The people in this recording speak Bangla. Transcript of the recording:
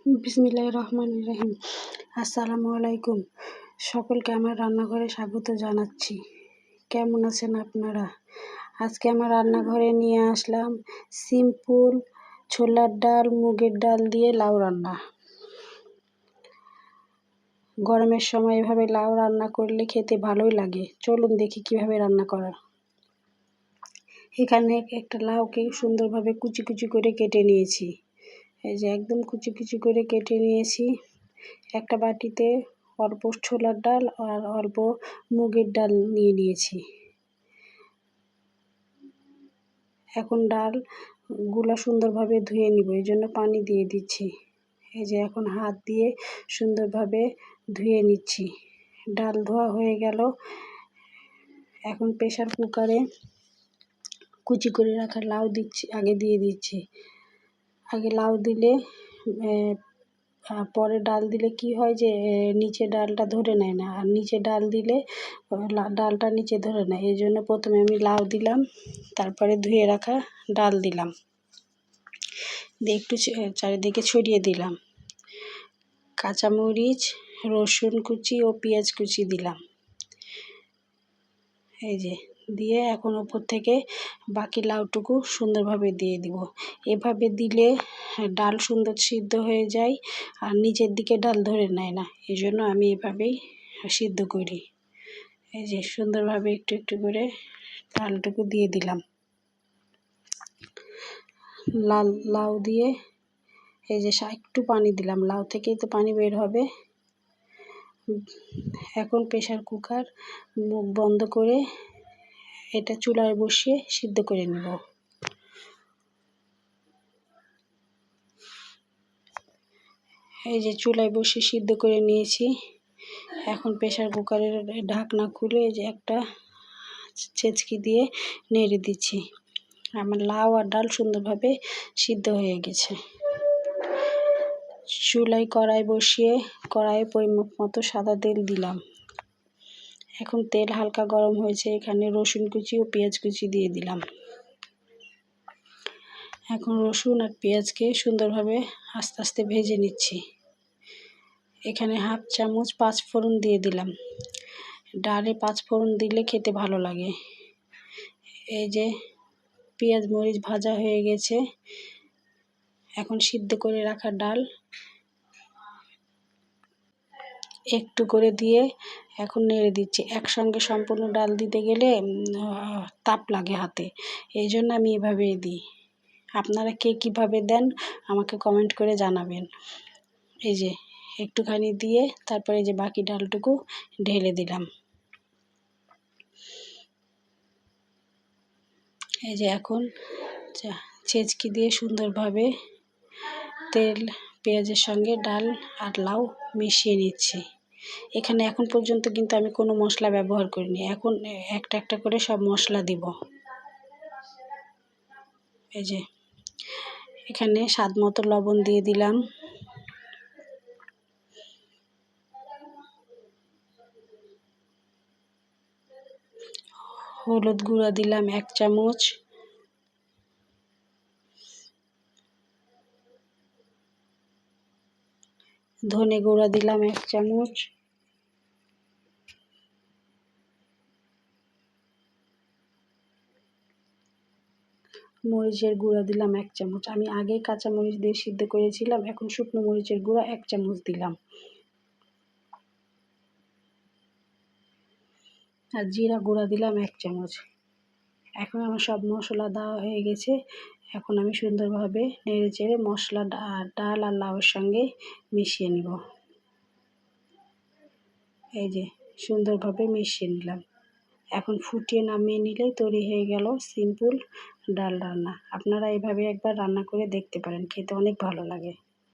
বিসমিল্লাহির রহমানির রহিম। আসসালামু আলাইকুম। সকলকে আমার রান্নাঘরে স্বাগত জানাচ্ছি। কেমন আছেন আপনারা? আজকে আমার রান্নাঘরে নিয়ে আসলাম সিম্পল ছোলার ডাল, মুগের ডাল দিয়ে লাউ রান্না। গরমের সময় এভাবে লাউ রান্না করলে খেতে ভালোই লাগে। চলুন দেখি কিভাবে রান্না করা। এখানে একটা লাউকে সুন্দরভাবে কুচি কুচি করে কেটে নিয়েছি। এই যে একদম কুচি কুচি করে কেটে নিয়েছি। একটা বাটিতে অল্প ছোলার ডাল আর অল্প মুগের ডাল নিয়ে নিয়েছি। এখন ডালগুলো সুন্দরভাবে ধুয়ে নিব, এই জন্য পানি দিয়ে দিচ্ছি। এই যে এখন হাত দিয়ে সুন্দরভাবে ধুয়ে নিচ্ছি। ডাল ধোয়া হয়ে গেল। এখন প্রেসার কুকারে কুচি করে রাখা লাউ দিয়ে দিচ্ছি। আগে লাউ দিলে পরে ডাল দিলে কি হয় যে নিচে ডালটা ধরে নেয় না, আর নিচে ডাল দিলে ডালটা নিচে ধরে নেয়। এই জন্য প্রথমে আমি লাউ দিলাম, তারপরে ধুয়ে রাখা ডাল দিলাম, দিয়ে একটু চারিদিকে ছড়িয়ে দিলাম। কাঁচামরিচ, রসুন কুচি ও পেঁয়াজ কুচি দিলাম। এই যে দিয়ে এখন উপর থেকে বাকি লাউটুকু সুন্দরভাবে দিয়ে দিব। এভাবে দিলে ডাল সুন্দর সিদ্ধ হয়ে যায় আর নিচের দিকে ডাল ধরে নেয় না, এই জন্য আমি এভাবেই সিদ্ধ করি। এই যে সুন্দরভাবে একটু একটু করে ডালটুকু দিয়ে দিলাম। লাউ দিয়ে এই যে একটু পানি দিলাম, লাউ থেকেই তো পানি বের হবে। এখন প্রেসার কুকার মুখ বন্ধ করে এটা চুলায় বসিয়ে সিদ্ধ করে নেব। এই যে চুলায় বসিয়ে সিদ্ধ করে নিয়েছি। এখন প্রেসার কুকারের ঢাকনা খুলে এই যে একটা ছেঁচকি দিয়ে নেড়ে দিচ্ছি। আমার লাউ আর ডাল সুন্দরভাবে সিদ্ধ হয়ে গেছে। চুলায় কড়াই বসিয়ে কড়াইয়ে পরিমাপ মতো সাদা তেল দিলাম। এখন তেল হালকা গরম হয়েছে, এখানে রসুন কুচি ও পেঁয়াজ কুচি দিয়ে দিলাম। এখন রসুন আর পেঁয়াজকে সুন্দরভাবে আস্তে আস্তে ভেজে নিচ্ছি। এখানে হাফ চামচ পাঁচফোড়ন দিয়ে দিলাম। ডালে পাঁচফোড়ন দিলে খেতে ভালো লাগে। এই যে পেঁয়াজ মরিচ ভাজা হয়ে গেছে। এখন সিদ্ধ করে রাখা ডাল একটু করে দিয়ে এখন নেড়ে দিচ্ছি। একসঙ্গে সম্পূর্ণ ডাল দিতে গেলে তাপ লাগে হাতে, এই জন্য আমি এভাবেই দিই। আপনারা কে কীভাবে দেন আমাকে কমেন্ট করে জানাবেন। এই যে একটুখানি দিয়ে তারপরে যে বাকি ডালটুকু ঢেলে দিলাম। এই যে এখন ছেঁচকি দিয়ে সুন্দরভাবে তেল পেঁয়াজের সঙ্গে ডাল আর লাউ মিশিয়ে নিচ্ছি। এখানে এখন পর্যন্ত কিন্তু আমি কোনো মশলা ব্যবহার করিনি। এখন একটা একটা করে সব মশলা দিব। এই যে এখানে স্বাদ মতো লবণ দিয়ে দিলাম। হলুদ গুঁড়া দিলাম 1 চামচ। ধনে গুঁড়া দিলাম 1 চামচ। মরিচের গুঁড়া দিলাম 1 চামচ। আমি আগে কাঁচা মরিচ দিয়ে সিদ্ধ করেছিলাম, এখন শুকনো মরিচের গুঁড়া 1 চামচ দিলাম। আর জিরা গুঁড়া দিলাম 1 চামচ। এখন আমার সব মশলা দেওয়া হয়ে গেছে। এখন আমি সুন্দরভাবে নেড়ে চেড়ে মশলা ডাল আর লাউয়ের সঙ্গে মিশিয়ে নিব। এই যে সুন্দরভাবে মিশিয়ে নিলাম। এখন ফুটিয়ে নামিয়ে নিলেই তৈরি হয়ে গেল সিম্পল ডাল রান্না। আপনারা এভাবে একবার রান্না করে দেখতে পারেন, খেতে অনেক ভালো লাগে।